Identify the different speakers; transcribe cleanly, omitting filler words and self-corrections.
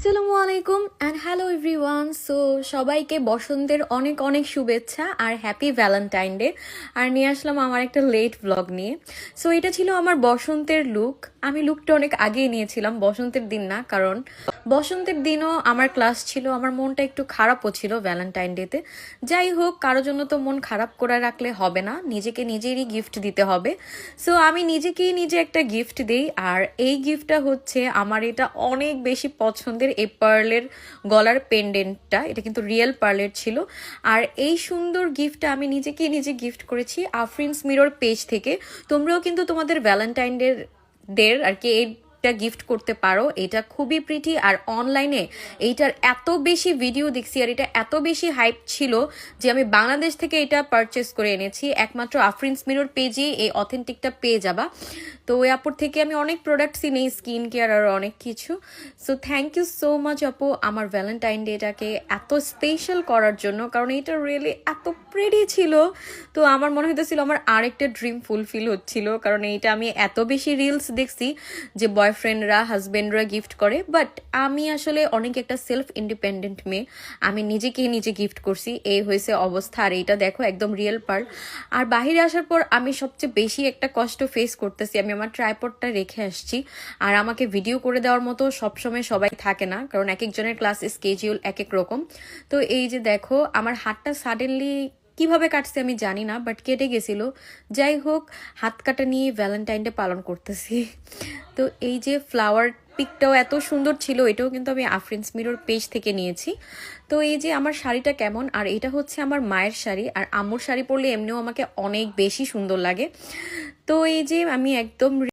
Speaker 1: আসসালামু আলাইকুম and hello everyone. So সবাইকে বসন্তের অনেক অনেক শুভেচ্ছা আর হ্যাপি ভ্যালেন্টাইন ডে। আর নিয়ে আসলাম আমার একটা লেট ব্লগ নিয়ে। সো এটা ছিল আমার বসন্তের লুক। আমি লুকটা অনেক আগেই নিয়েছিলাম, বসন্তের দিন না, কারণ বসন্তের দিনও আমার ক্লাস ছিল, আমার মনটা একটু খারাপও ছিল ভ্যালেন্টাইন ডেতে। যাই হোক, কারো জন্য তো মন খারাপ করে রাখলে হবে না, নিজেকে নিজেরই গিফট দিতে হবে। সো আমি নিজেকেই নিজে একটা গিফট দিই, আর এই গিফটটা হচ্ছে আমার এটা অনেক বেশি পছন্দের এই পার্লের গলার পেন্ডেন্টটা। এটা কিন্তু রিয়েল পার্লের ছিল। আর এই সুন্দর গিফটটা আমি নিজেকেই নিজে গিফট করেছি আফরিনস মিরর পেজ থেকে। তোমরাও কিন্তু তোমাদের ভ্যালেন্টাইন ডের আর কি এইটা গিফট করতে পারো। এটা খুবই প্রিটি, আর অনলাইনে এইটার এত বেশি ভিডিও দেখছি আর এটা এত বেশি হাইপ ছিল যে আমি বাংলাদেশ থেকে এটা পারচেস করে এনেছি। একমাত্র আফরিনস মিরর পেজে এই অথেন্টিকটা পেয়ে যাবা। তো ওই আপুর থেকে আমি অনেক প্রোডাক্টসই নেই, স্কিন কেয়ার আর অনেক কিছু। So thank you so much আপু আমার ভ্যালেন্টাইন ডেটাকে এত স্পেশাল করার জন্য, কারণ এটা রিয়েলি এত প্রিটি ছিল। তো আমার মনে হইতেছিল আমার আরেকটা ড্রিম ফুলফিল হচ্ছিল, কারণ এইটা আমি এত বেশি রিলস দেখছি যে বয়ফ্রেন্ডরা হাজবেন্ডরা গিফট করে, বাট আমি আসলে অনেক একটা সেলফ ইন্ডিপেন্ডেন্ট মেয়ে, আমি নিজেকেই নিজে গিফট করছি। এই হয়েছে অবস্থা। আর এইটা দেখো একদম রিয়েল পার্ল। আর বাহিরে আসার পর আমি সবচেয়ে বেশি একটা কষ্ট ফেস করতেছি, আমি আমার ট্রাইপডটা রেখে আসছি। আর আমাকে ভিডিও করে দেওয়ার মতো সবসময় সবাই থাকে না, কারণ এক একজনের ক্লাস স্কেজিউল এক এক রকম। তো এই যে দেখো আমার হাতটা সাডেনলি কিভাবে কাটছে আমি জানি না, বাট কেটে গেছিল। যাই হোক, হাত কাটা নিয়ে ভ্যালেন্টাইন ডে পালন করতেছি। তো এই যে ফ্লাওয়ার পিকটাও এত সুন্দর ছিল, এটাও কিন্তু আমি আফরিনস মিরর পেজ থেকে নিয়েছি। তো এই যে আমার শাড়িটা কেমন, আর এটা হচ্ছে আমার মায়ের শাড়ি, আর আম্মুর শাড়ি পরলে এমনিও আমাকে অনেক বেশি সুন্দর লাগে। তো এই যে আমি একদম